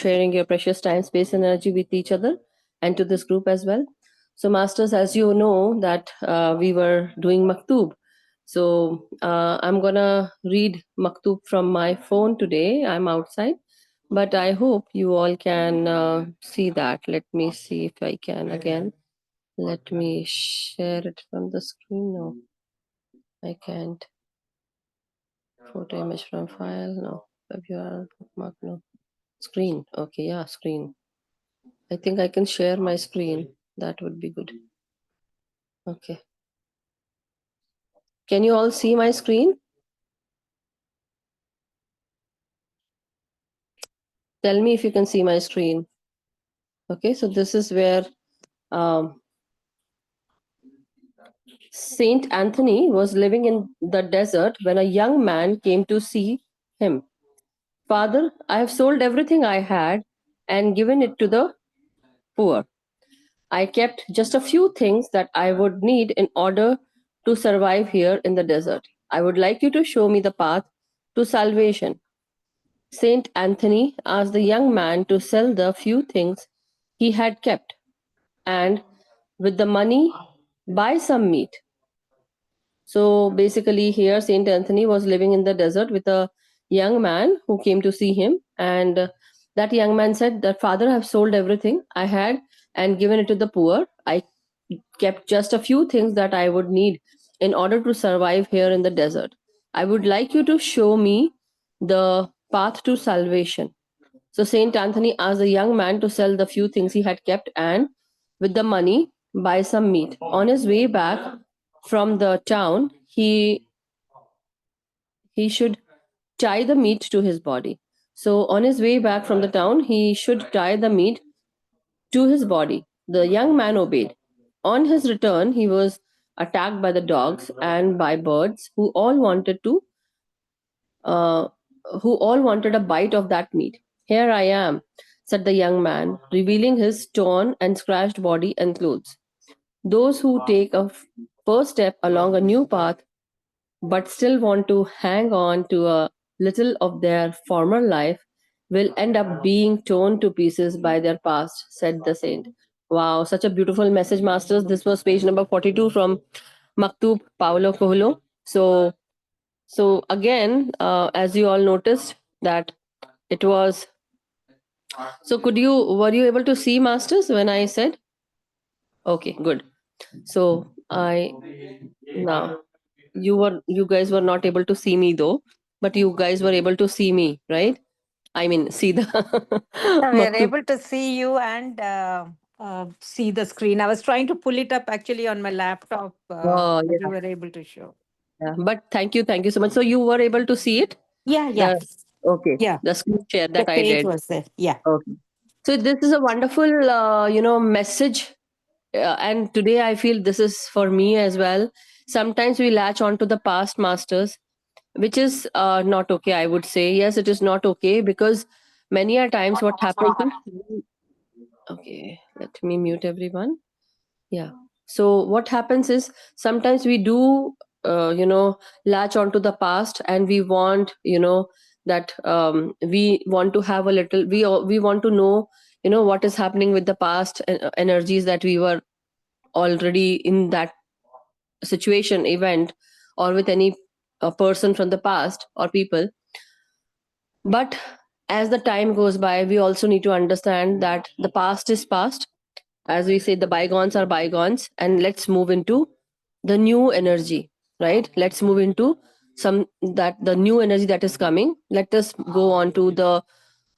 sharing your precious time, space, and energy with each other and to this group as well. So, Masters, as you know, that we were doing Maktub. So, I'm gonna read Maktub from my phone today. I'm outside, but I hope you all can see that. Let me see if I can again. Let me share it from the screen. No, I can't. Photo image from file. No. WR bookmark. No. Screen. Okay, yeah, screen. I think I can share my screen. That would be good. Okay. Can you all see my screen? Tell me if you can see my screen. Okay, so this is where um, Saint Anthony was living in the desert when a young man came to see him. Father, I have sold everything I had and given it to the poor. I kept just a few things that I would need in order to survive here in the desert. I would like you to show me the path to salvation. Saint Anthony asked the young man to sell the few things he had kept and, with the money, buy some meat. So basically, here Saint Anthony was living in the desert with a young man who came to see him, and that young man said that, Father, I have sold everything I had and given it to the poor. I kept just a few things that I would need in order to survive here in the desert. I would like you to show me the path to salvation. So Saint Anthony asked the young man to sell the few things he had kept and, with the money, buy some meat. On his way back from the town, he should tie the meat to his body. So on his way back from the town, he should tie the meat to his body. The young man obeyed. On his return, he was attacked by the dogs and by birds uh, who all wanted a bite of that meat. Here I am, said the young man, revealing his torn and scratched body and clothes. Those who take a first step along a new path but still want to hang on to a little of their former life will end up being torn to pieces by their past, said the saint. Wow, such a beautiful message, Masters. This was page number 42 from Maktub, Paulo Coelho. So again, as you all noticed, that it was. So were you able to see, Masters, when I said? Okay, good. So now you guys were not able to see me though, but you guys were able to see me, right? I mean, see the We are maktub. able to see you and see the screen. I was trying to pull it up actually on my laptop, Oh, but you yeah, were able to show. yeah. But thank you so much. So you were able to see it? Yeah, yeah, The Okay, yeah. the screen share The that I page did. was there. Yeah. Okay. So this is a wonderful, message. And today I feel this is for me as well. Sometimes we latch on to the past, Masters, which is not okay, I would say. Yes, it is not okay, because many a times what happens is, okay, let me mute everyone. Yeah. So what happens is sometimes we do, latch onto the past, and we want, that we want to have a little, we want to know, what is happening with the past energies that we were already in that situation, event, or with any person from the past or people. But as the time goes by, we also need to understand that the past is past. As we say, the bygones are bygones, and let's move into the new energy, right? Let's move into some that the new energy that is coming. Let us go on to the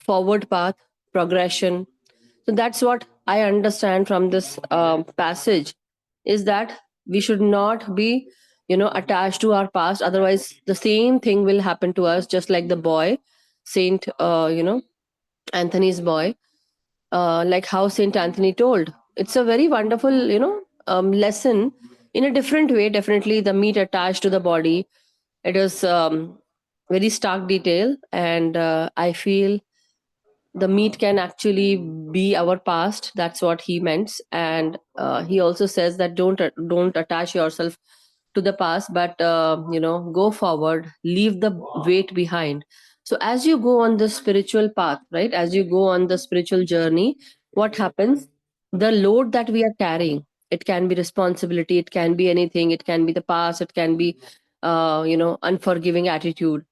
forward path, progression. So that's what I understand from this passage, is that we should not be, attached to our past. Otherwise, the same thing will happen to us, just like the boy, Saint, Anthony's boy, like how Saint Anthony told. It's a very wonderful, lesson in a different way. Definitely, the meat attached to the body. It is very stark detail, and I feel the meat can actually be our past. That's what he meant, and he also says that don't attach yourself to the past, but go forward, leave the weight behind. So as you go on the spiritual path, right, as you go on the spiritual journey, what happens? The load that we are carrying, it can be responsibility, it can be anything, it can be the past, it can be, unforgiving attitude.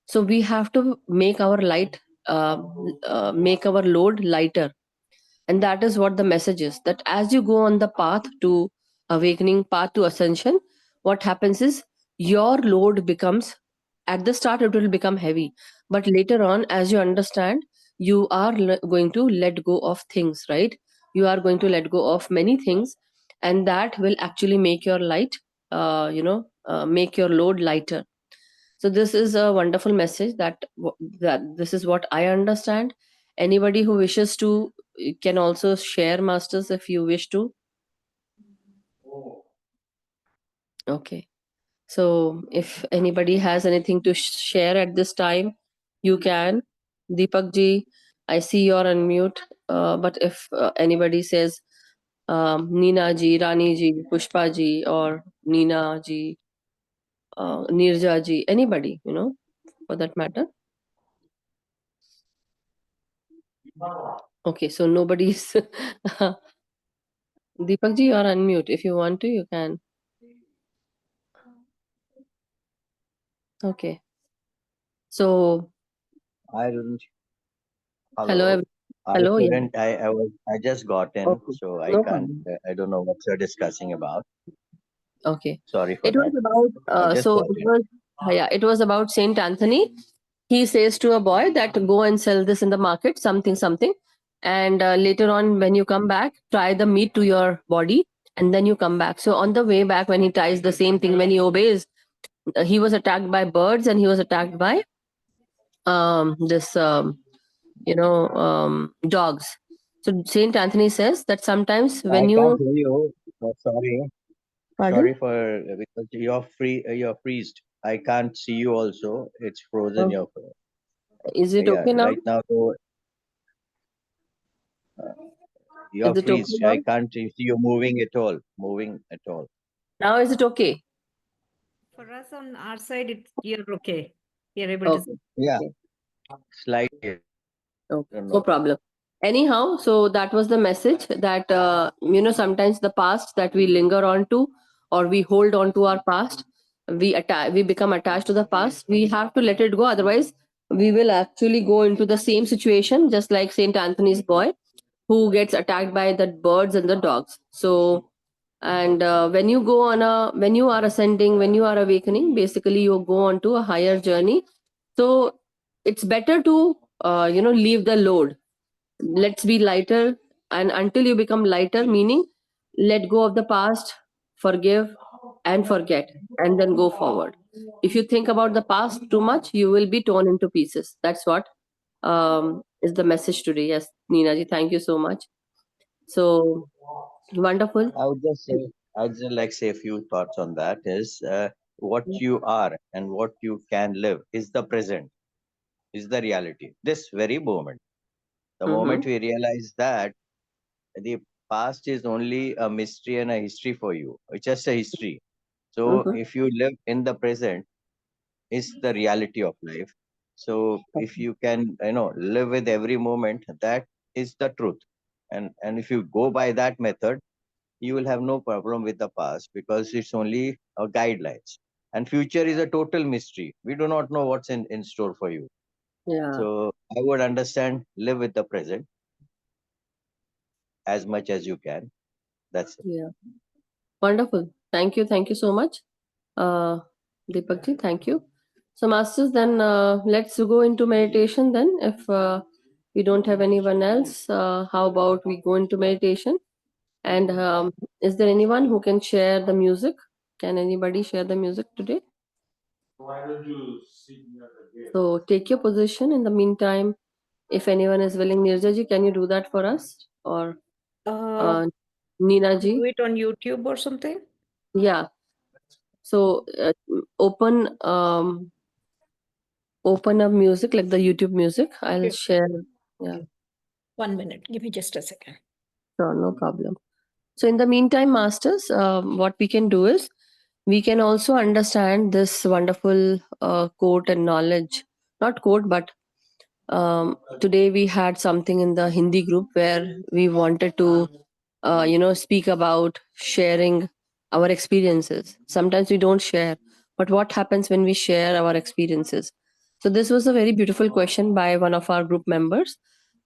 So we have to uh, make our load lighter. And that is what the message is, that as you go on the path to awakening, path to ascension, what happens is your load becomes, at the start it will become heavy, but later on, as you understand, you are going to let go of things, right? You are going to let go of many things, and that will actually make your make your load lighter. So this is a wonderful message, that this is what I understand. Anybody who wishes to can also share, masters, if you wish to. Okay. So if anybody has anything to share at this time, you can. Deepak ji, I see you're on mute. But if anybody says, Neena ji, Rani ji, Pushpa ji, or Neena ji, Nirja ji, anybody, for that matter. Okay, so nobody's. Deepak ji, you're on mute. If you want to, you can. Okay. So, I don't. hello, Hello. I hello, yeah. couldn't. I just got in, Okay, so I no can't. problem. I don't know what you're discussing about. Okay. Sorry for It was that. about, I just got in. it was about Saint Anthony. He says to a boy that go and sell this in the market, something, something. And later on, when you come back, try the meat to your body, and then you come back. So on the way back, when he tries the same thing, when he obeys, he was attacked by birds, and he was attacked by this dogs. So Saint Anthony says that sometimes I when can't you, hear you. Sorry. pardon. Sorry for because you're free. You're freezed. I can't see you. Also, it's frozen. Oh, is it Yeah. okay now? Right now, though, you're Is it okay freezed. now? I can't see you moving at all. Moving at all. Now is it okay? For us on our side, you're okay. You're able to see. Okay. Yeah. Okay. Slightly. Okay. Don't No know. problem. Anyhow, so that was the message, that sometimes the past that we linger on to, or we hold on to our past, we become attached to the past. We have to let it go, otherwise we will actually go into the same situation, just like Saint Anthony's boy, who gets attacked by the birds and the dogs. So, and when you are ascending, when you are awakening, basically you go on to a higher journey. So it's better to leave the load. Let's be lighter, and until you become lighter, meaning let go of the past, forgive and forget, and then go forward. If you think about the past too much, you will be torn into pieces. That's what is the message today. Yes, Neena ji, thank you so much. So wonderful. I would just say, I'd just like say a few thoughts on that is what you are and what you can live is the present, is the reality. This very moment. The Mm-hmm. moment we realize that the past is only a mystery and a history for you, it's just a history. So Mm-hmm. if you live in the present, is the reality of life. So if you can, live with every moment, that is the truth. And if you go by that method, you will have no problem with the past because it's only a guidelines, and future is a total mystery. We do not know what's in store for you. Yeah. So I would understand, live with the present as much as you can. That's it. Yeah. Wonderful. Thank you. Thank you so much. Uh, Deepak ji, thank you. So, masters, then let's go into meditation. Then, if we don't have anyone else, how about we go into meditation? And is there anyone who can share the music? Can anybody share the music today? So, take your position. In the meantime, if anyone is willing, Nirja ji, can you do that for us? Or Uh, uh, Neena do ji? it on YouTube or something? Yeah. So, open. Open up music like the YouTube music. I'll Okay. share. Yeah, 1 minute. Give me just a second. sure, no problem. So, in the meantime, masters, what we can do is we can also understand this wonderful quote and knowledge not quote, but today we had something in the Hindi group where we wanted to, speak about sharing our experiences. Sometimes we don't share, but what happens when we share our experiences? So this was a very beautiful question by one of our group members.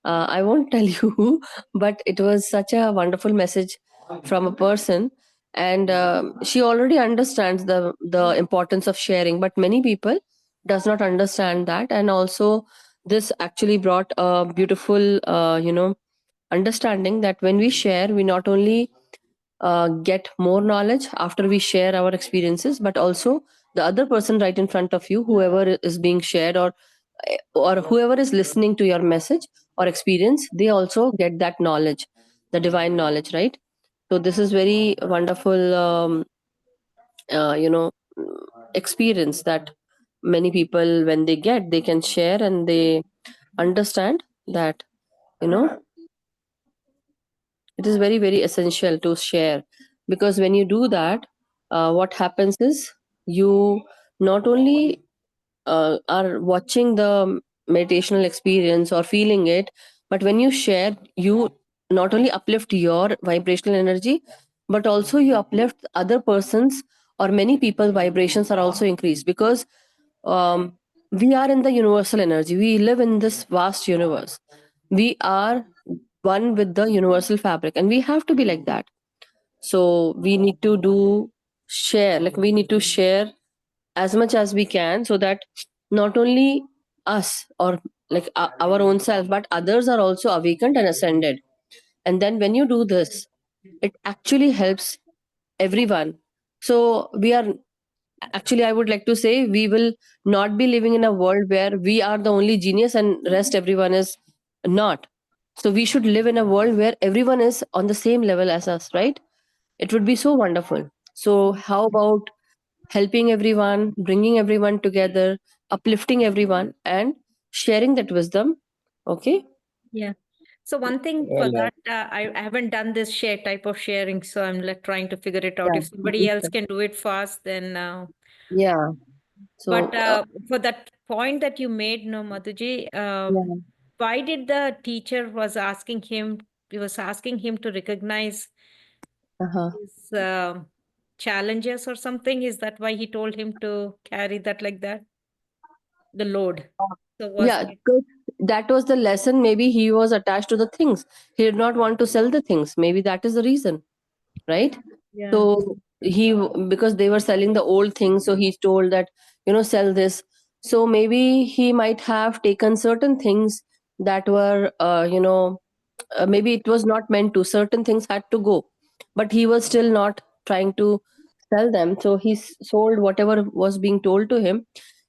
I won't tell you who, but it was such a wonderful message from a person, and she already understands the importance of sharing, but many people does not understand that. And also this actually brought a beautiful understanding that when we share, we not only get more knowledge after we share our experiences, but also the other person right in front of you, whoever is being shared, or whoever is listening to your message or experience, they also get that knowledge, the divine knowledge, right? So this is very wonderful, uh, you know experience that many people, when they get, they can share, and they understand that, you know it is very, very essential to share, because when you do that, what happens is, you not only are watching the meditational experience or feeling it, but when you share, you not only uplift your vibrational energy, but also you uplift other persons, or many people vibrations are also increased, because um, we are in the universal energy, we live in this vast universe, we are one with the universal fabric, and we have to be like that. So we need to do share, like we need to share as much as we can, so that not only us, or like our own self, but others are also awakened and ascended. And then when you do this, it actually helps everyone. So we are, actually, I would like to say, we will not be living in a world where we are the only genius and rest everyone is not. So we should live in a world where everyone is on the same level as us, right? It would be so wonderful. So how about helping everyone, bringing everyone together, uplifting everyone, and sharing that wisdom? Okay. Yeah. So one thing for Well, that, I haven't done this share type of sharing, so I'm like trying to figure it out. Yeah. If somebody else can do it fast, then. Yeah. But So for that point that you made, no, Madhuji, yeah. why did the teacher was asking him? He was asking him to recognize Uh-huh. his challenges or something. Is that why he told him to carry that like that, the load? So was Yeah, that? because that was the lesson. Maybe he was attached to the things. He did not want to sell the things. Maybe that is the reason, right? Yeah. So because they were selling the old things, so he's told that, sell this. So maybe he might have taken certain things that were, maybe it was not meant to. Certain things had to go, but he was still not trying to sell them. So he sold whatever was being told to him.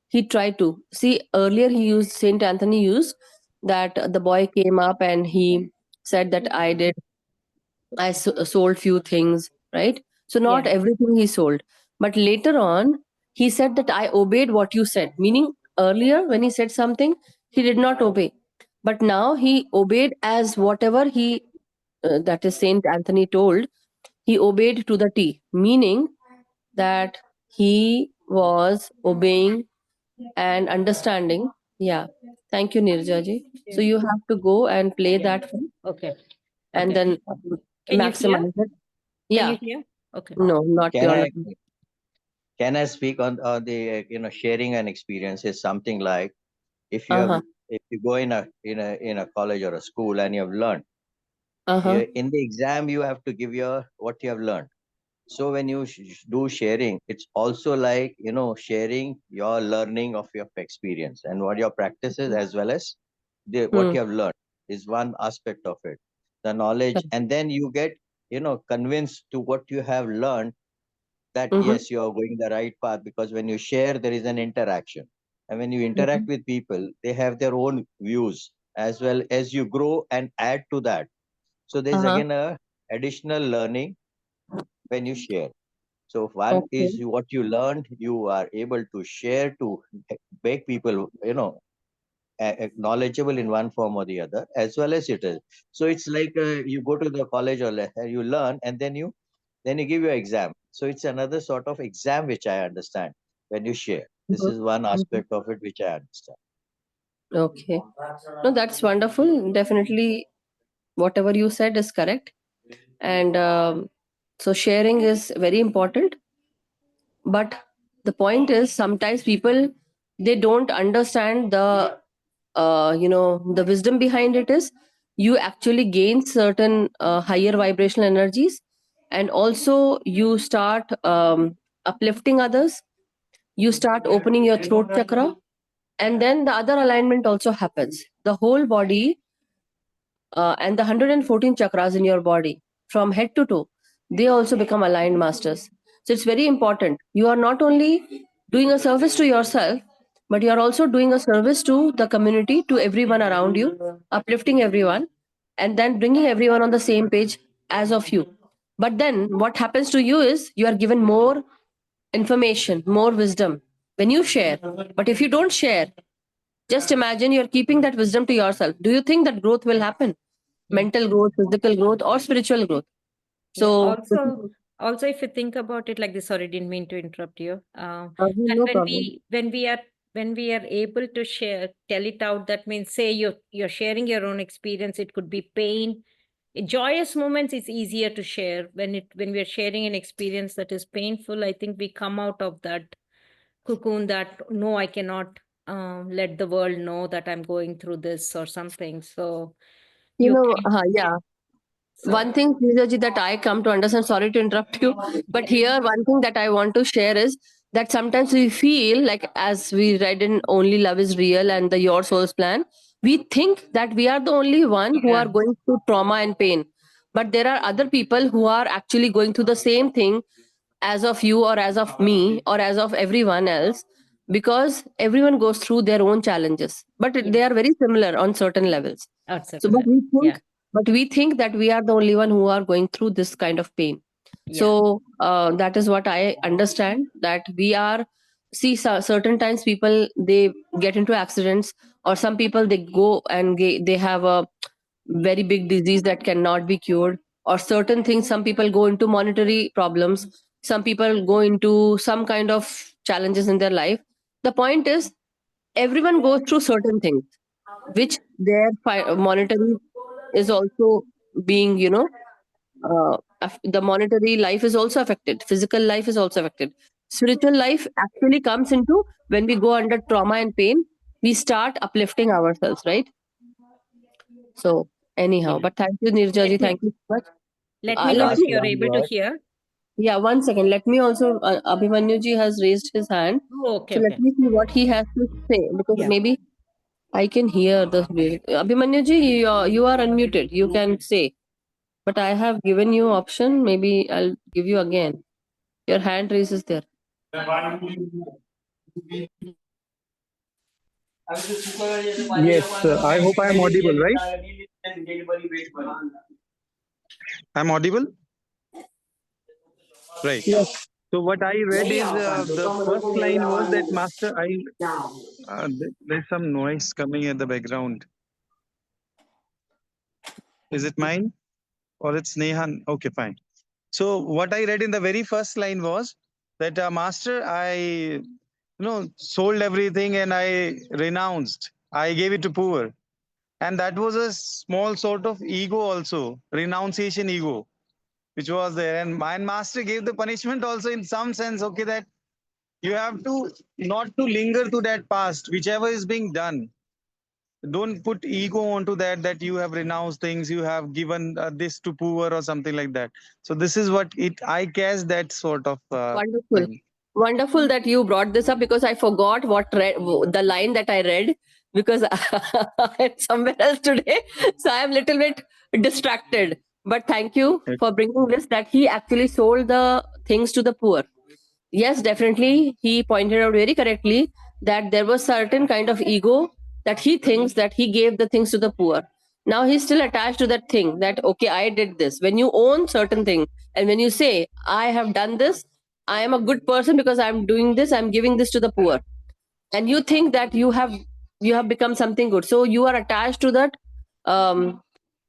He tried to see, earlier he used, Saint Anthony used that the boy came up and he said that I sold few things, right? So not Yeah. everything he sold, but later on he said that I obeyed what you said. Meaning, earlier when he said something, he did not obey, but now he obeyed as whatever he, that is Saint Anthony told. He obeyed to the T. Meaning that he was obeying and understanding. Yeah. Thank you, Nirjaji. So Yeah. you have to go and play Yeah. that film, Okay. and Okay. then Can you hear? maximize it. Can you Yeah. hear? Okay. No, not can beyond. I can I speak on the sharing an experience is something like, if you have Uh-huh. if you go in a college or a school and you have learned, Uh-huh. in the exam you have to give your what you have learned. So when you do sharing, it's also like sharing your learning of your experience and what your practices, as well as what Hmm. you have learned, is one aspect of it, the knowledge. And then you get convinced to what you have learned, that Mm-hmm. yes, you are going the right path, because when you share there is an interaction, and when you interact Mm-hmm. with people, they have their own views, as well as you grow and add to that. So there's Uh-huh. again a additional learning when you share. So one Okay. is what you learned, you are able to share to make people, knowledgeable in one form or the other, as well as it is. So it's like you go to the college, or you learn, and then you give your exam. So it's another sort of exam which I understand when you share. This Mm-hmm. is one Mm-hmm. aspect of it which I understand. Okay. No, that's wonderful. Definitely, whatever you said is correct. And so sharing is very important. But the point is, sometimes people, they don't understand the the wisdom behind it is you actually gain certain higher vibrational energies, and also you start uplifting others. You start opening your throat chakra, and then the other alignment also happens. The whole body and the 114 chakras in your body, from head to toe, they also become aligned masters. So it's very important. You are not only doing a service to yourself, but you are also doing a service to the community, to everyone around you, uplifting everyone, and then bringing everyone on the same page as of you. But then what happens to you is you are given more information, more wisdom when you share. But if you don't share, just imagine you're keeping that wisdom to yourself. Do you think that growth will happen? Yeah. Mental growth, physical growth, or spiritual growth? Yeah. So, Also, if you think about it like this, sorry, didn't mean to interrupt you. That no problem. when we are able to share, tell it out, that means say you're sharing your own experience. It could be pain. In joyous moments, it's easier to share. When we are sharing an experience that is painful, I think we come out of that cocoon that no, I cannot let the world know that I'm going through this or something. So you can. Yeah. So One thing, Neeraj, that I come to understand, sorry to interrupt you, but here one thing that I want to share is that sometimes we feel like, as we read in Only Love is Real and the Your Soul's Plan, we think that we are the only one who yeah, are going through trauma and pain. But there are other people who are actually going through the same thing as of you, or as of me, or as of everyone else, because everyone goes through their own challenges, but they are very similar on certain levels. at So, certain level. Yeah, but we think that we are the only one who are going through this kind of pain. yeah, So that is what I understand, that we are, see, certain times people, they get into accidents, or some people, they go and they have a very big disease that cannot be cured, or certain things, some people go into monetary problems, some people go into some kind of challenges in their life. The point is, everyone goes through certain things, which their monetary is also being, the monetary life is also affected, physical life is also affected. Spiritual life actually comes into when we go under trauma and pain, we start uplifting ourselves, right? So anyhow, yeah. but thank you, Nirjaji, Let me thank you so much. let me know Let if me, you're One able to word. hear. yeah, 1 second, let me also, Abhimanyu has raised his hand, Oh, okay, so let okay. me see what he has to say, because Yeah. maybe I can hear the music. Abhimanyu, you are unmuted, you can say. But I have given you option. Maybe I'll give you again. Your hand raises there. Yes, I hope I am audible, right? I'm audible, right? Yes. So what I read is the first line was that Master, there's some noise coming at the background. Is it mine or it's Nehan? Okay, fine. So what I read in the very first line was that Master, I sold everything and I renounced. I gave it to poor, and that was a small sort of ego also, renunciation ego, which was there. And my master gave the punishment also in some sense, okay, that you have to not to linger to that past, whichever is being done. Don't put ego onto that you have renounced things, you have given this to poor or something like that. So this is what it I guess that sort of Wonderful. thing. Wonderful that you brought this up, because I forgot the line that I read, because I'm somewhere else today. So I'm a little bit distracted. But thank you for bringing this, that he actually sold the things to the poor. Yes, definitely. He pointed out very correctly that there was certain kind of ego, that he thinks that he gave the things to the poor. Now he's still attached to that thing, that okay, I did this. When you own certain thing, and when you say, I have done this, I am a good person because I'm doing this, I'm giving this to the poor, and you think that you have become something good, so you are attached to that um,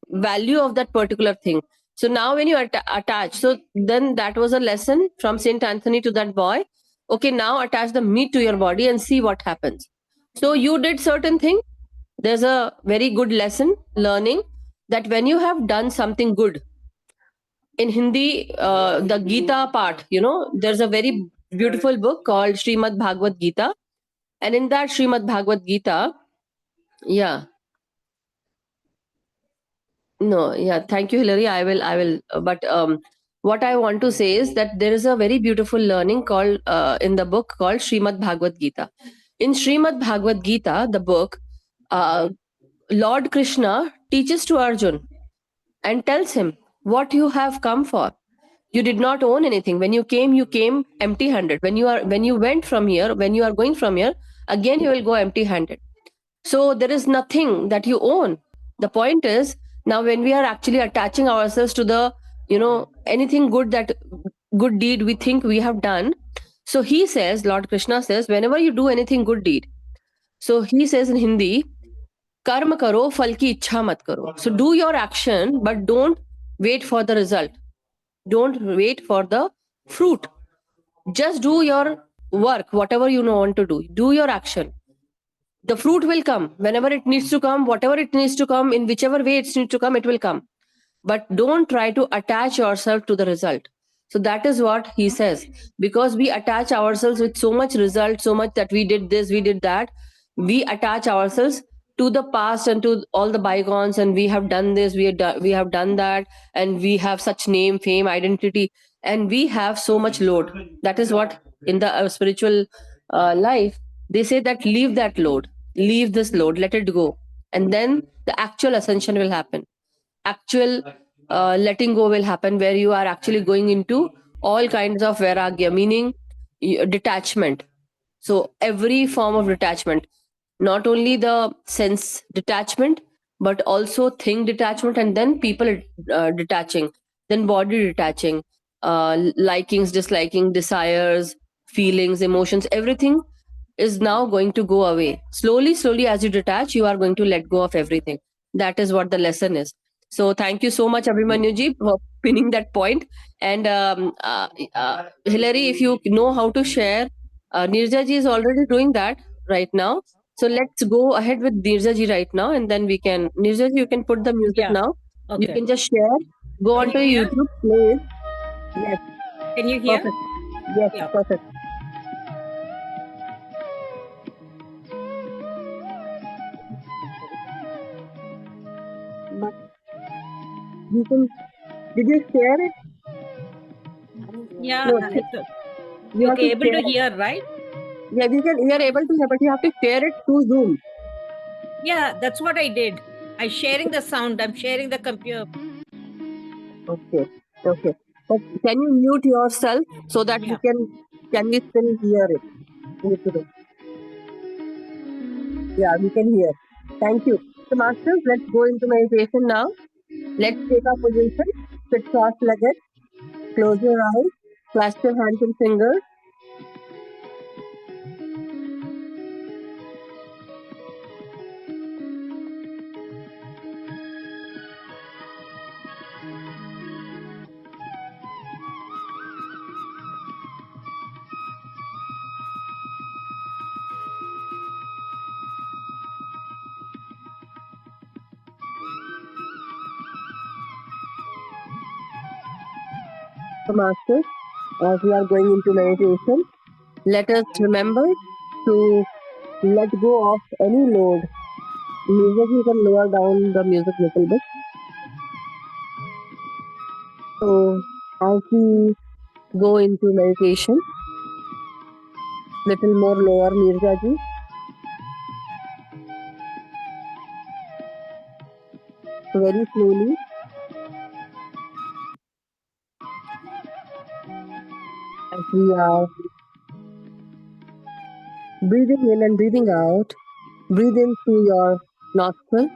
value of that particular thing. So now when you attach, so then that was a lesson from Saint Anthony to that boy. Okay, now attach the meat to your body and see what happens. So you did certain thing, there's a very good lesson learning that when you have done something good in Hindi, the Gita part, there's a very beautiful book called Srimad Bhagavad Gita. And in that Srimad Bhagavad Gita, yeah, no, yeah, thank you, Hilary. I will. But what I want to say is that there is a very beautiful learning called in the book called Srimad Bhagavad Gita. In Srimad Bhagavad Gita, the book, uh, Lord Krishna teaches to Arjun and tells him what you have come for. You did not own anything. When you came empty-handed. When you went from here, when you are going from here, again you will go empty-handed. So there is nothing that you own. The point is, now when we are actually attaching ourselves to the, anything good, that good deed we think we have done. So he says, Lord Krishna says, whenever you do anything good deed, so he says in Hindi, कर्म करो फल की इच्छा मत करो. So do your action, but don't wait for the result. Don't wait for the fruit. Just do your work, whatever you want to do. Do your action. The fruit will come whenever it needs to come, whatever it needs to come, in whichever way it needs to come, it will come. But don't try to attach yourself to the result. So that is what he says. Because we attach ourselves with so much result, so much that we did this, we did that, we attach ourselves to the past and to all the bygones, and we have done this, we have done that, and we have such name, fame, identity, and we have so much load. That is what in the spiritual life they say, that leave that load, leave this load, let it go, and then the actual ascension will happen. Actual letting go will happen, where you are actually going into all kinds of vairagya, meaning detachment. So every form of detachment, not only the sense detachment, but also thing detachment, and then people detaching, then body detaching, likings, disliking, desires, feelings, emotions, everything is now going to go away. Slowly, slowly, as you detach, you are going to let go of everything. That is what the lesson is. So thank you so much, Abhimanyu for pinning that point. And Hilary, if you know how to share, Nirja ji is already doing that right now. So let's go ahead with Nirja ji right now, and then we can. Nirja ji, you can put the music Yeah. now. You Okay. can just share. Go Can onto you hear? YouTube, play it. Yes, Can you hear? perfect. Yes, Yeah. perfect. But you can. Did you share it? Yeah. No, you have Okay, to able share to it. hear, right? Yeah, we are able to hear, but you have to share it through Zoom. Yeah, that's what I did. I'm sharing the sound. I'm sharing the computer. Okay, okay. But can you mute yourself so that Yeah. can we still hear it? Yeah, we can hear. Thank you. So, masters, let's go into meditation now. Let's take our position. Sit cross-legged. Close your eyes. Clasp your hands and fingers. So, masters, as we are going into meditation, let us remember to let go of any load. Music, you can lower down the music a little bit. So, as we go into meditation, little more lower, Mirza ji. Very slowly. As we are breathing in and breathing out, breathe in through your nostril.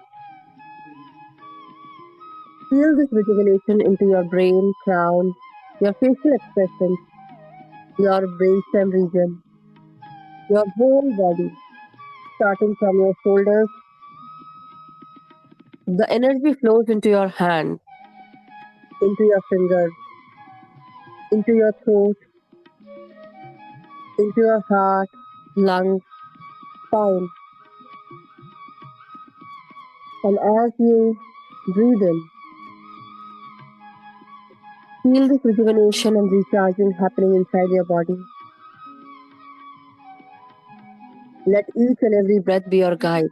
Feel this rejuvenation into your brain, crown, your facial expressions, your brainstem region, your whole body, starting from your shoulders. The energy flows into your hand, into your fingers, into your throat, into your heart, lungs, spine. And as you breathe in, feel this rejuvenation and recharging happening inside your body. Let each and every breath be your guide.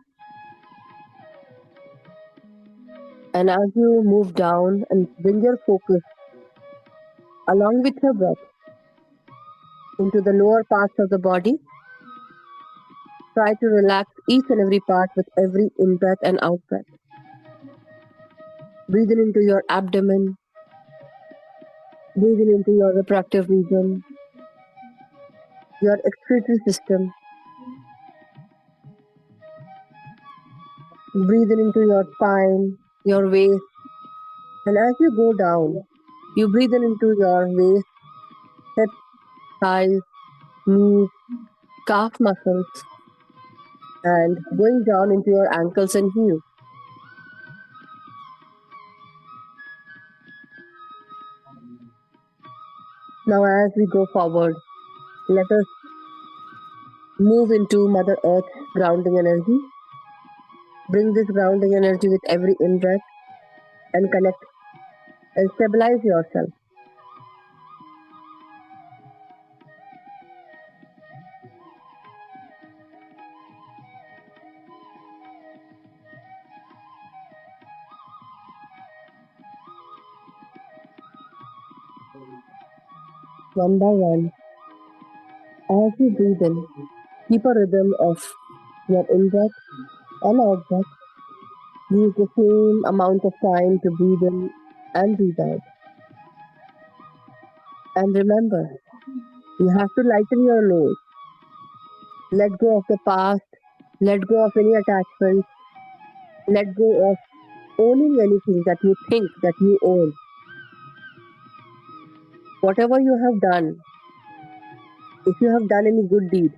And as you move down and bring your focus along with your breath into the lower parts of the body, try to relax each and every part with every in-breath and out-breath. Breathe in into your abdomen, breathe in into your reproductive region, your excretory system. Breathe in into your spine, your waist, and as you go down, you breathe in into your waist, hips, thighs, knees, calf muscles, and going down into your ankles and heels. Now, as we go forward, let us move into Mother Earth's grounding energy. Bring this grounding energy with every in-breath and connect and stabilize yourself. One by one, as you breathe in, keep a rhythm of your in-breath and out-breath. Use the same amount of time to breathe in and breathe out. And remember, you have to lighten your load. Let go of the past, let go of any attachments, let go of owning anything that you think that you own. Whatever you have done, if you have done any good deed,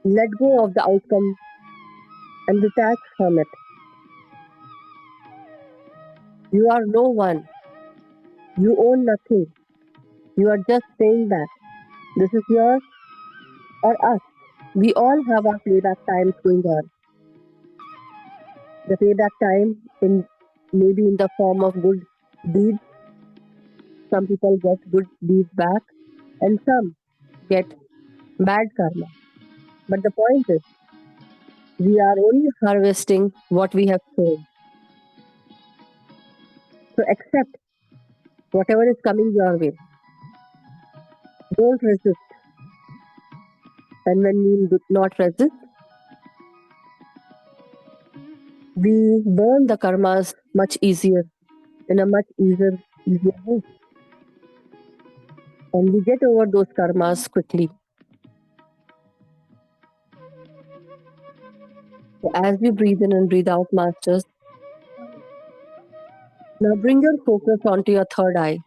let go of the outcome and detach from it. You are no one. You own nothing. You are just saying that this is yours or us. We all have our playback times going on. The payback time in maybe in the form of good deeds. Some people get good deeds back and some get bad karma. But the point is, we are only harvesting what we have sown. So accept whatever is coming your way. Don't resist. And when we do not resist, we burn the karmas much easier, in a much easier way. And we get over those karmas quickly. So as we breathe in and breathe out, masters, now bring your focus onto your third eye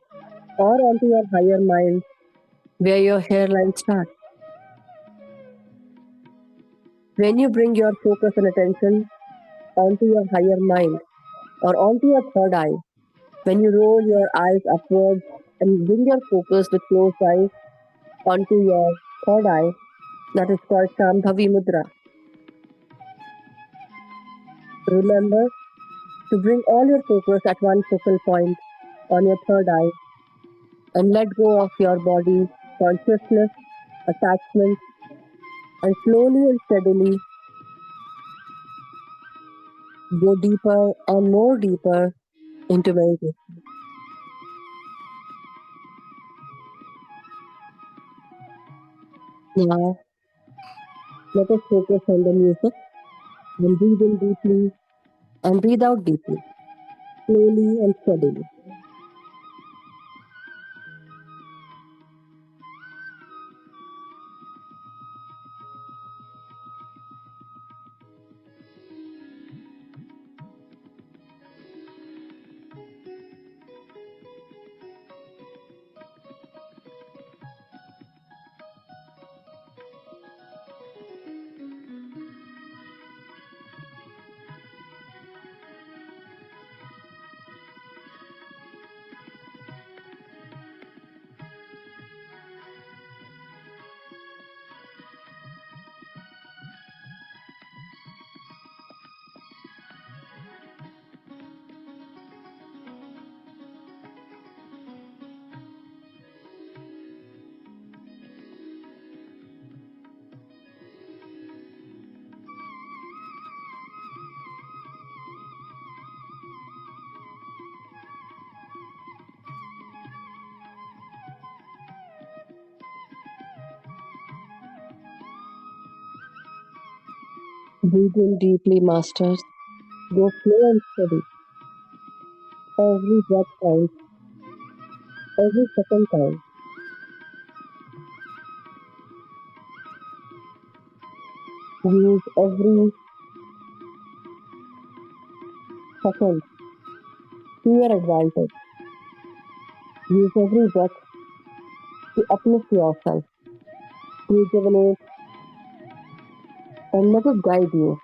or onto your higher mind, where your hairline starts. When you bring your focus and attention onto your higher mind or onto your third eye, when you roll your eyes upwards and bring your focus with closed eyes onto your third eye, that is called Shambhavi Mudra. Remember to bring all your focus at one focal point on your third eye and let go of your body, consciousness, attachment, and slowly and steadily go deeper and more deeper into meditation. Now, let us focus on the music and breathe in deeply and breathe out deeply, slowly and steadily. Breathe in deeply, masters. Go slow and steady. Every breath counts, every second counts. Use every second to your advantage. Use every breath to uplift yourself, rejuvenate, and let it guide you.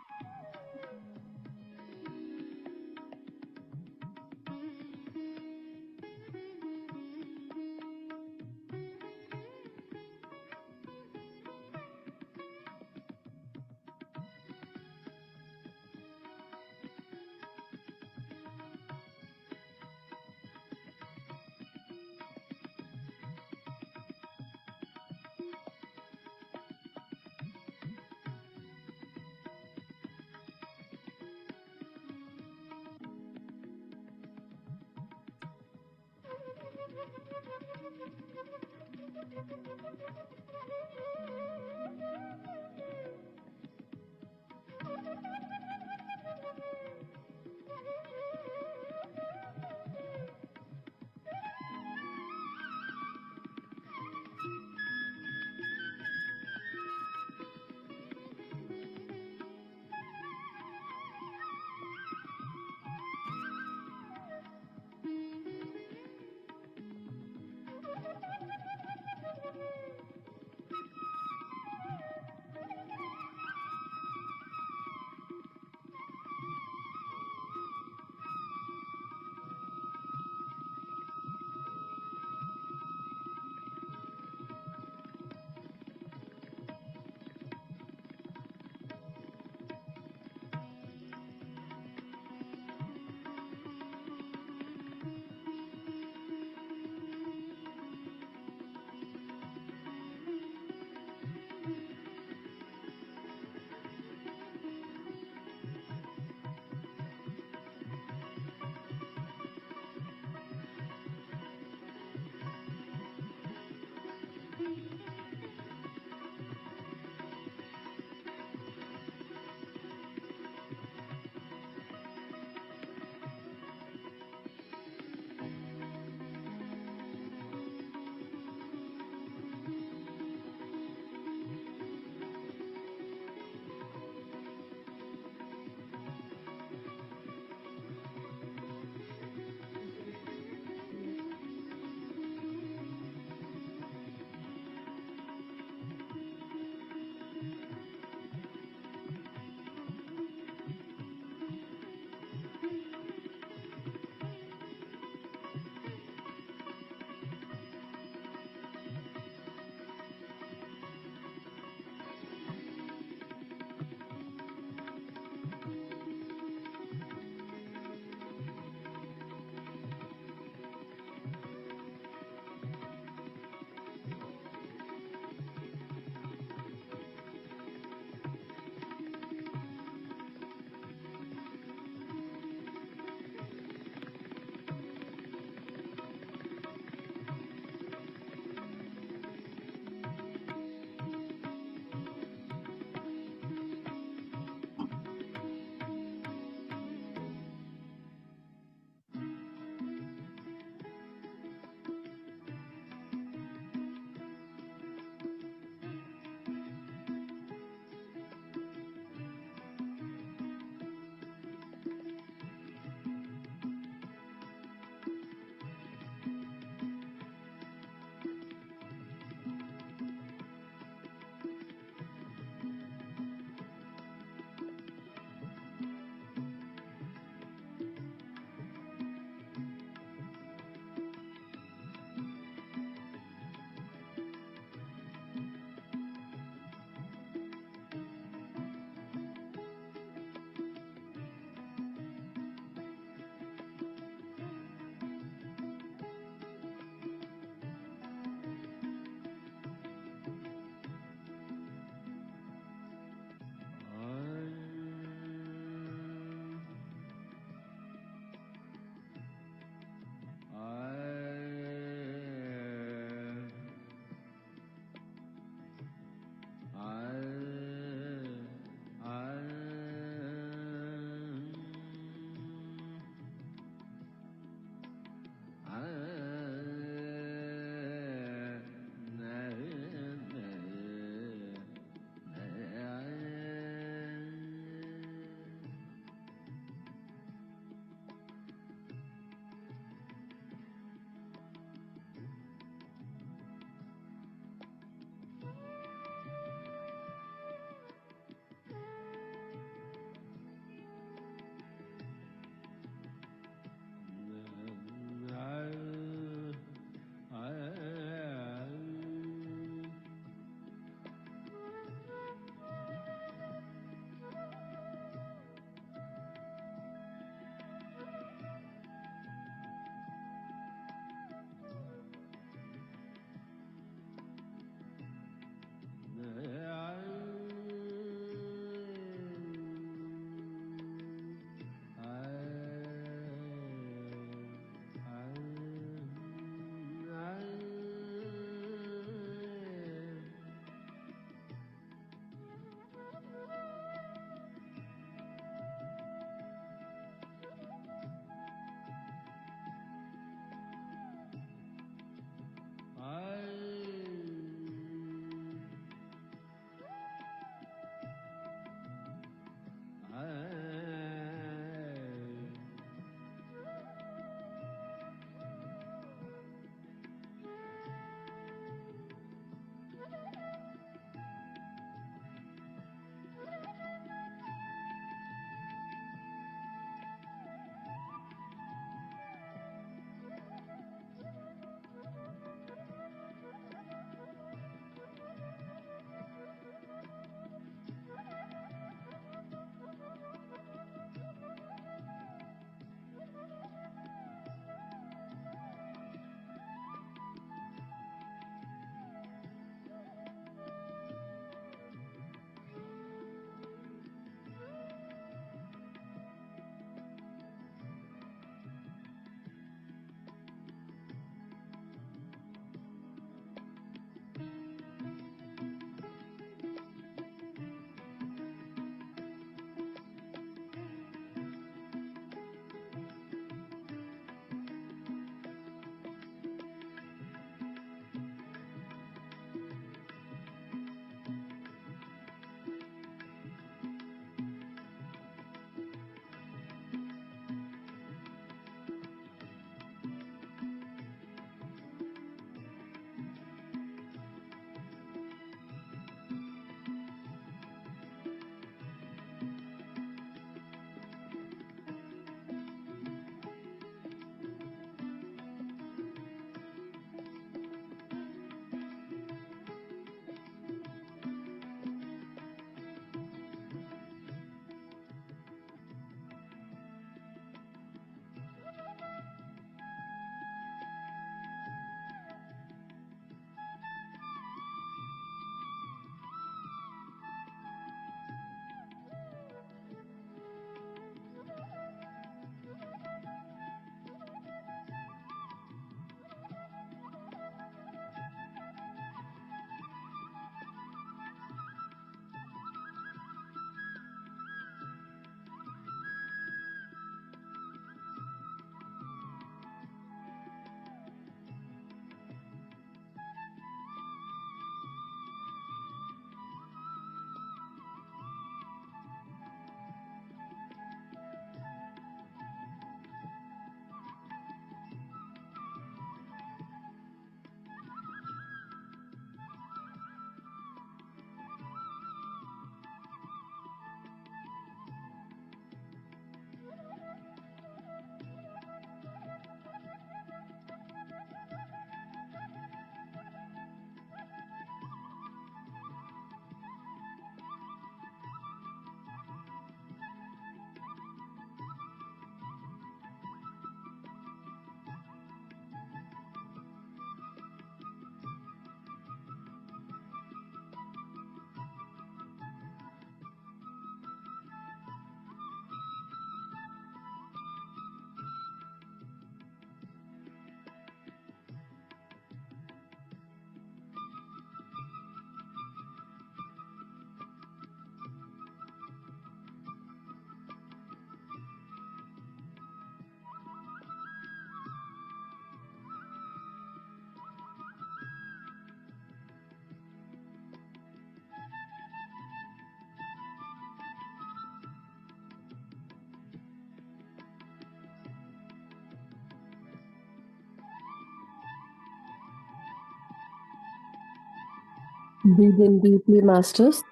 Breathe in deeply, masters.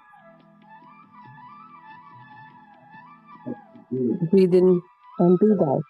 Breathe in and breathe out.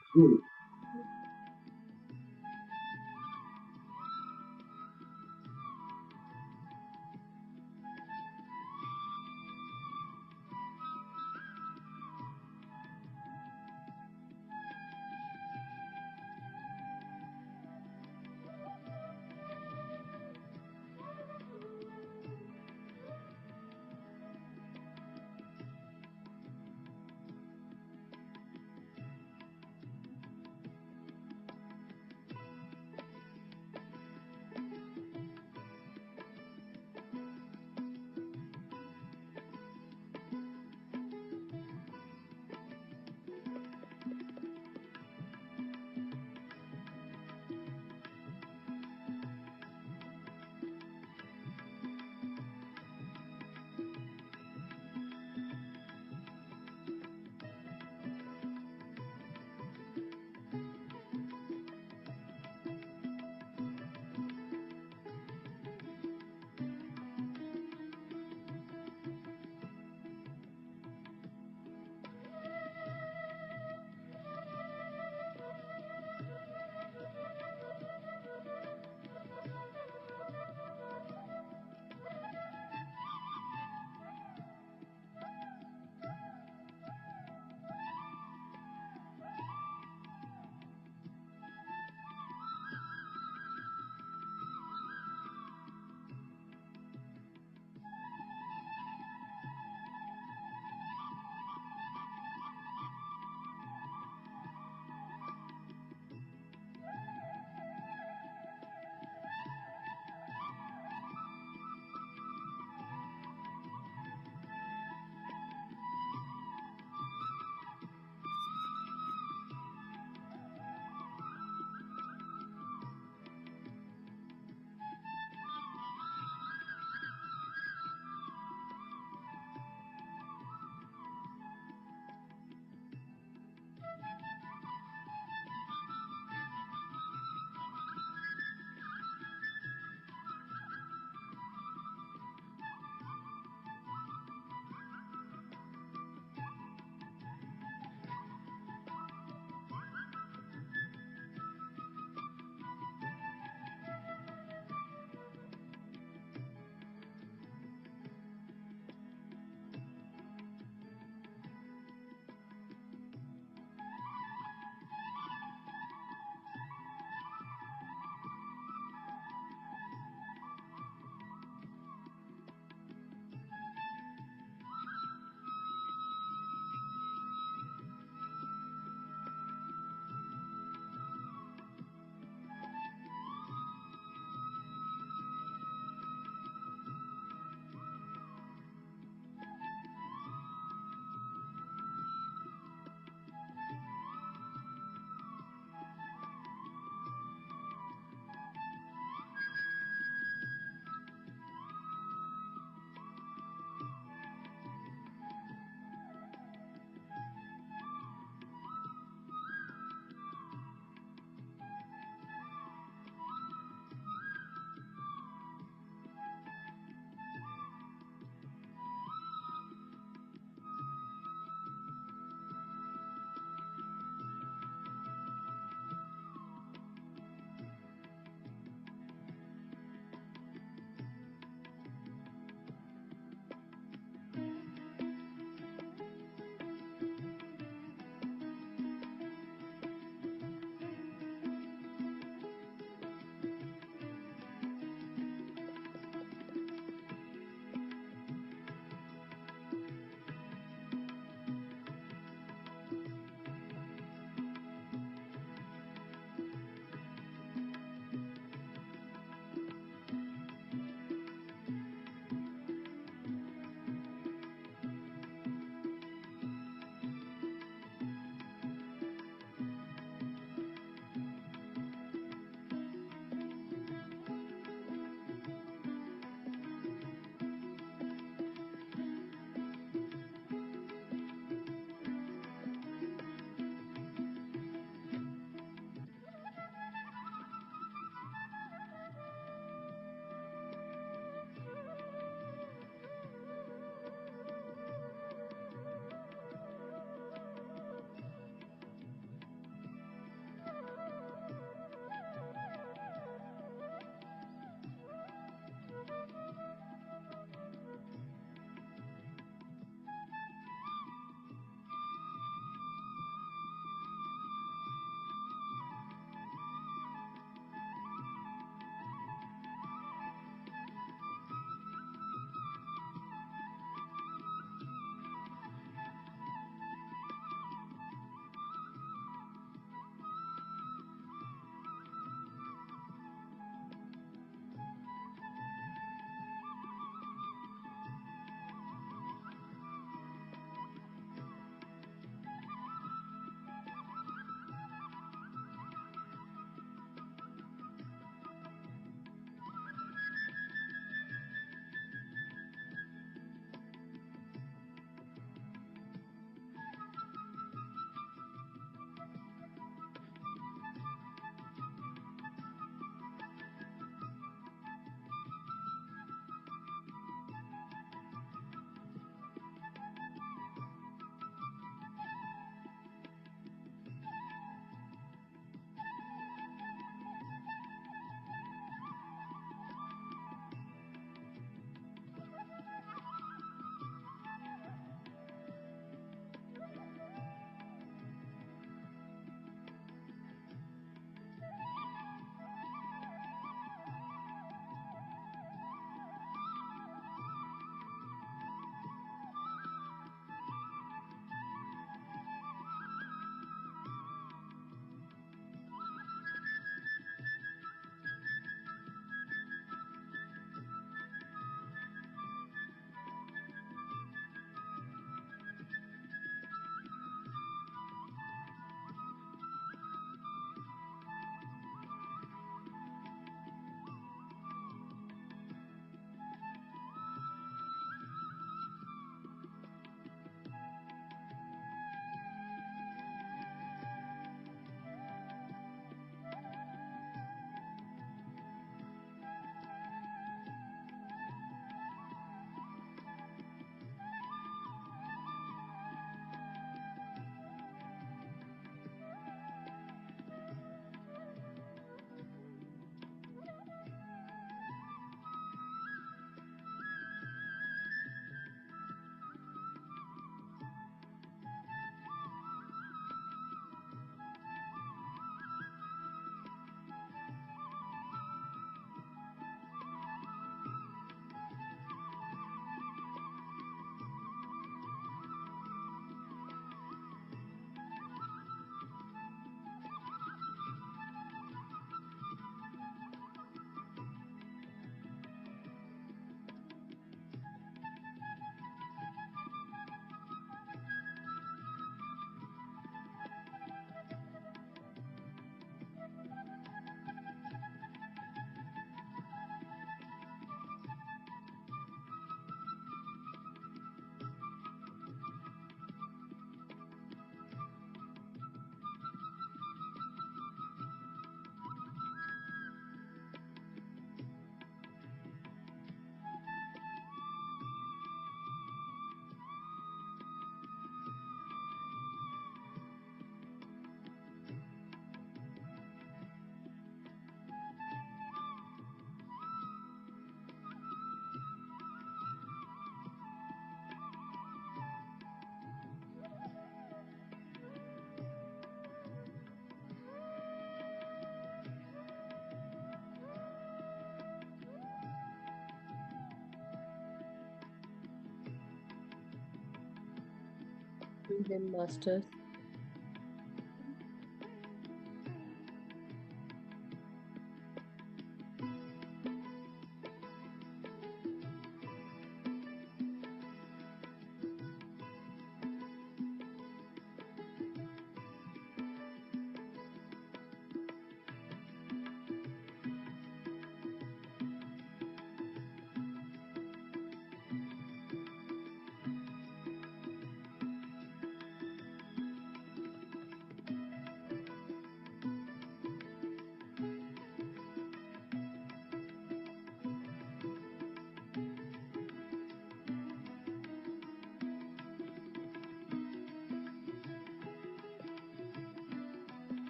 Knowing him, Master.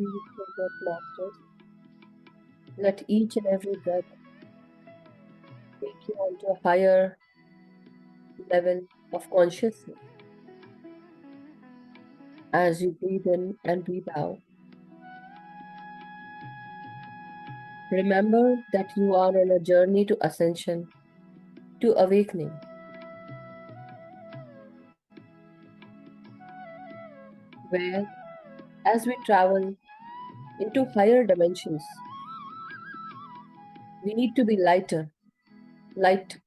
breathe your breath, masters. Let each and every breath take you onto a higher level of consciousness. As you breathe in and breathe out, remember that you are on a journey to ascension, to awakening, where as we travel into higher dimensions, we need to be lighter, light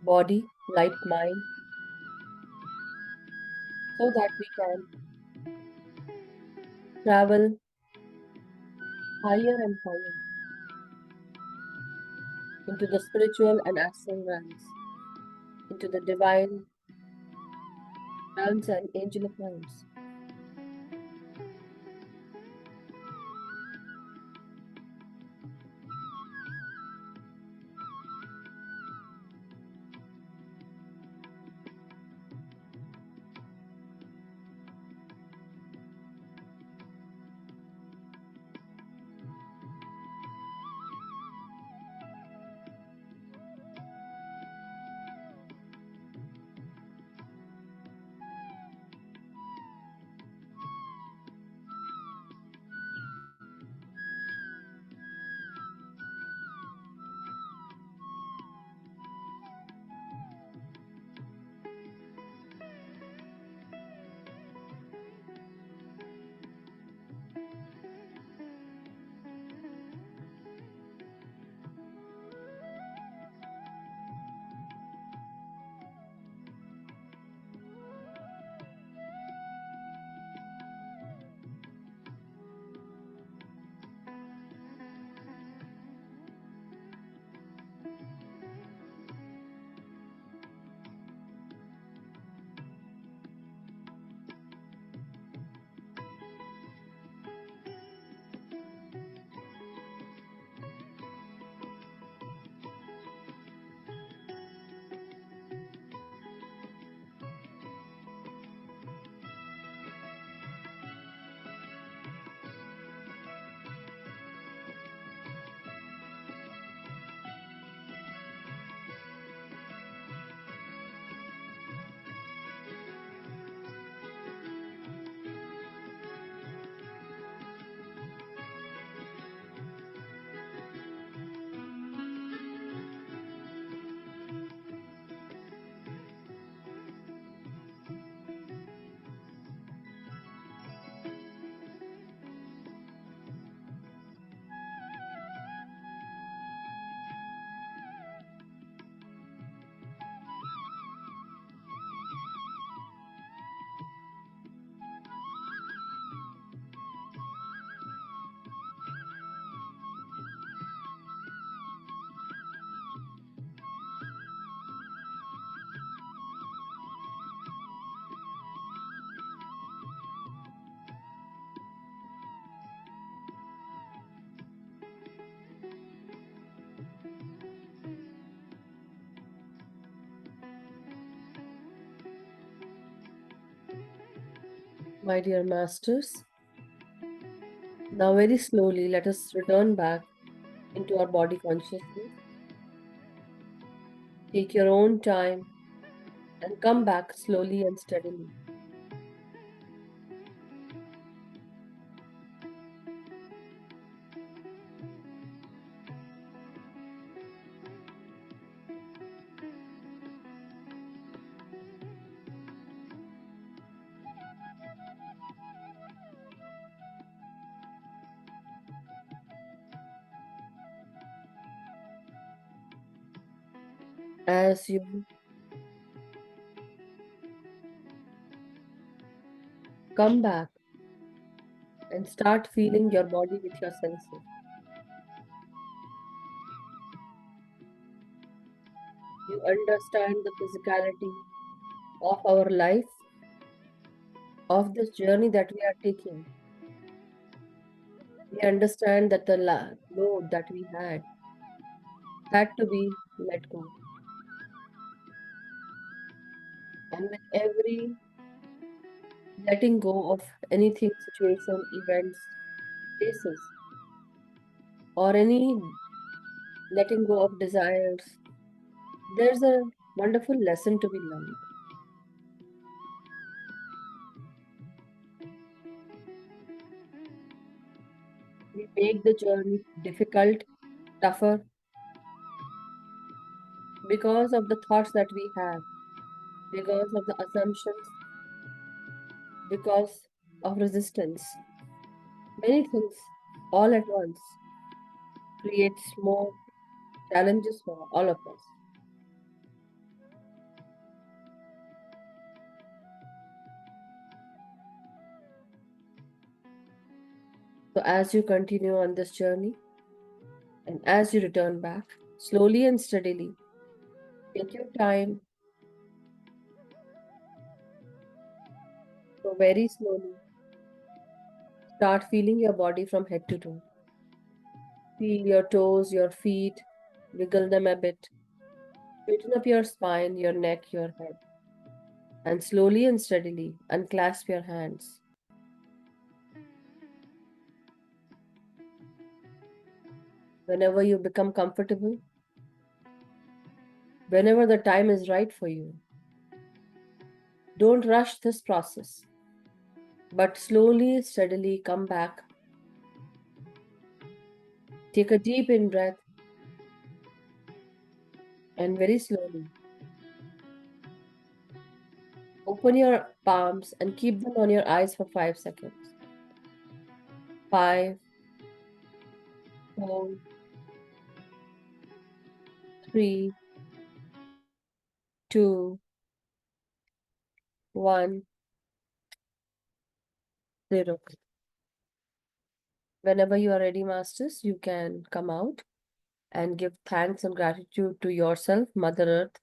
body, light mind, so that we can travel higher and higher into the spiritual and astral realms, into the divine realms and angelic realms. My dear masters, now very slowly let us return back into our body consciousness. Take your own time and come back slowly and steadily. As you come back and start feeling your body with your senses, you understand the physicality of our life, of this journey that we are taking. We understand that the load that we had to be let go. And with every letting go of anything, situation, events, places, or any letting go of desires, there's a wonderful lesson to be learned. We make the journey difficult, tougher, because of the thoughts that we have, because of the assumptions, because of resistance. Many things all at once creates more challenges for all of us. So, as you continue on this journey and as you return back, slowly and steadily, take your time. So, very slowly, start feeling your body from head to toe. Feel your toes, your feet, wiggle them a bit. Straighten up your spine, your neck, your head. And slowly and steadily unclasp your hands. Whenever you become comfortable, whenever the time is right for you, don't rush this process, but slowly, steadily come back. Take a deep in breath and very slowly open your palms and keep them on your eyes for 5 seconds. 5, 4, 3, 2, 1, 0. Whenever you are ready, masters, you can come out and give thanks and gratitude to yourself, Mother Earth,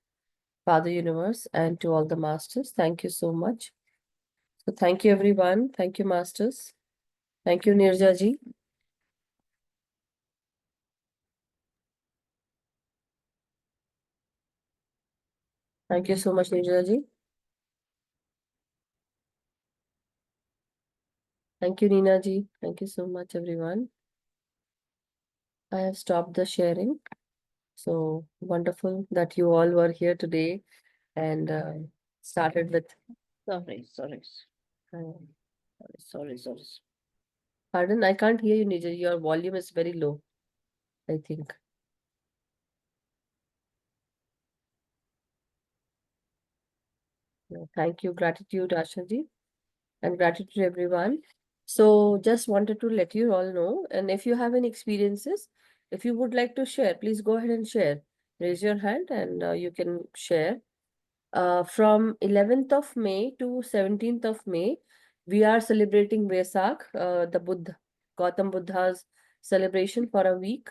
Father Universe, and to all the masters. Thank you so much. So thank you, everyone. Thank you, masters. Thank you, Nirja ji. Thank you so much, Nirja ji. Thank you, Neena ji. Thank you so much, everyone. I have stopped the sharing. So wonderful that you all were here today and started with. Sorry. Uh, Sorry. Pardon, I can't hear you, Nirja. Your volume is very low, I think. Thank you, gratitude, Asha ji, and gratitude, everyone. So just wanted to let you all know, and if you have any experiences, if you would like to share, please go ahead and share. Raise your hand and you can share. From 11th of May to 17th of May, we are celebrating Vesak, the Buddha, Gautam Buddha's celebration for a week.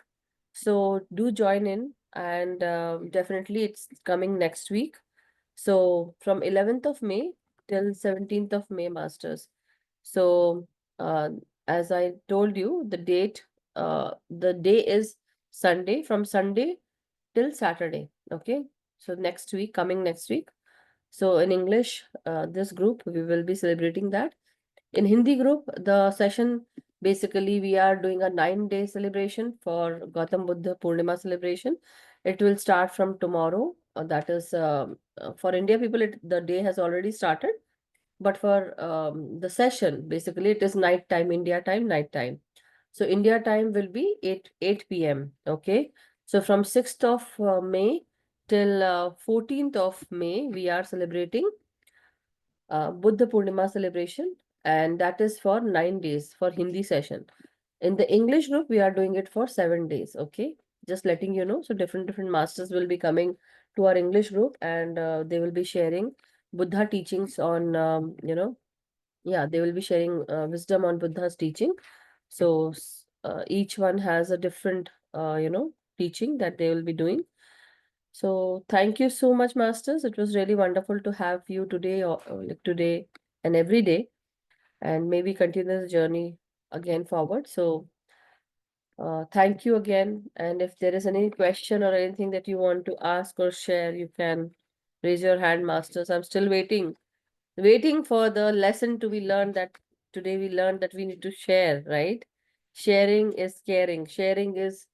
So do join in, and definitely it's coming next week. So from 11th of May till 17th of May, Masters. So uh, as I told you, the day is Sunday, from Sunday till Saturday. Okay. So next week, coming next week. So in English, this group, we will be celebrating that. In Hindi group, the session, basically we are doing a 9-day celebration for Gautam Buddha Purnima celebration. It will start from tomorrow. That is for India people, the day has already started. But for the session, basically it is night time, India time, night time. So India time will be 8 p.m. Okay. So from 6th of May till 14th of May, we are celebrating Buddha Purnima celebration, and that is for 9 days for Hindi session. In the English group, we are doing it for 7 days. Okay, just letting you know. So different masters will be coming to our English group, and they will be sharing Buddha teachings on yeah, they will be sharing wisdom on Buddha's teaching. So each one has a different teaching that they will be doing. So thank you so much, masters. It was really wonderful to have you today, or like today and every day, and maybe continue the journey again forward. So thank you again. And if there is any question or anything that you want to ask or share, you can raise your hand, masters. I'm still waiting waiting for the lesson to be learned, that today we learned that we need to share, right? Sharing is caring. Sharing is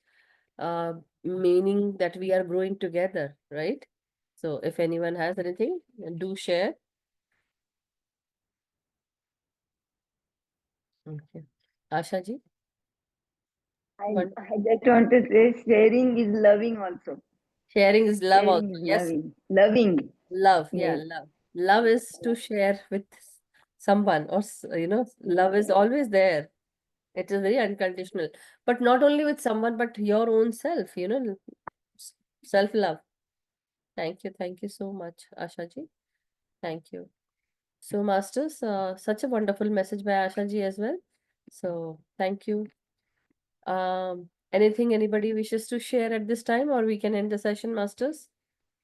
uh, meaning that we are growing together, right? So if anyone has anything, do share. Okay. Asha ji? One. I just want to say sharing is loving also. Sharing is love also. Sharing is Yes, loving. Loving. love. Yeah, Yes. love. Love is to share with someone, or love is always there. It is very unconditional, but not only with someone, but your own self, self-love. Thank you so much, Asha ji. Thank you. So, masters, such a wonderful message by Asha ji as well. So, thank you. Anything anybody wishes to share at this time, or we can end the session, masters?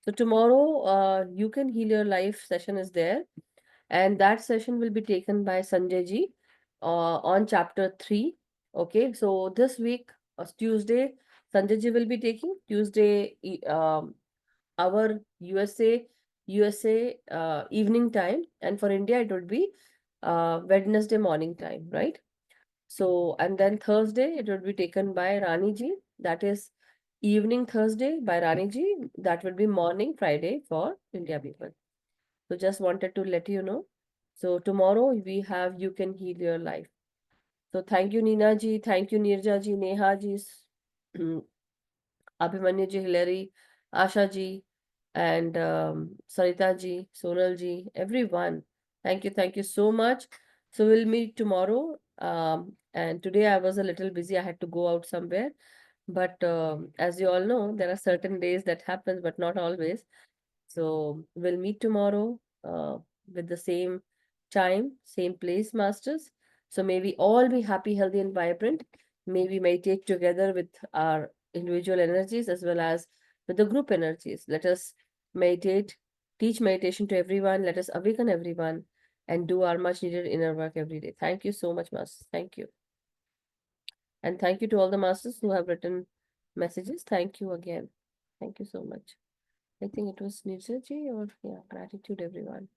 So tomorrow, you can heal your life session is there, and that session will be taken by Sanjay ji on chapter 3. Okay, so this week, Tuesday, Sanjay ji will be taking Tuesday, our USA evening time, and for India it would be Wednesday morning time, right? So, and then Thursday it would be taken by Rani ji. That is evening Thursday by Rani ji. That would be morning Friday for India people. So, just wanted to let you know. So, tomorrow we have You Can Heal Your Life. So, thank you, Neena ji. Thank you, Nirja ji, Neha ji, Abhimanyu ji, Hilary, Asha ji, and Sarita ji, Sonal ji, everyone. Thank you so much. So we'll meet tomorrow. And today I was a little busy. I had to go out somewhere. But as you all know, there are certain days that happens, but not always. So we'll meet tomorrow with the same time, same place, masters. So may we all be happy, healthy, and vibrant. May we meditate together with our individual energies as well as with the group energies. Let us meditate, teach meditation to everyone. Let us awaken everyone and do our much needed inner work every day. Thank you so much, masters. Thank you. And thank you to all the masters who have written messages. Thank you again. Thank you so much. I think it was Nirja ji, or yeah, gratitude everyone.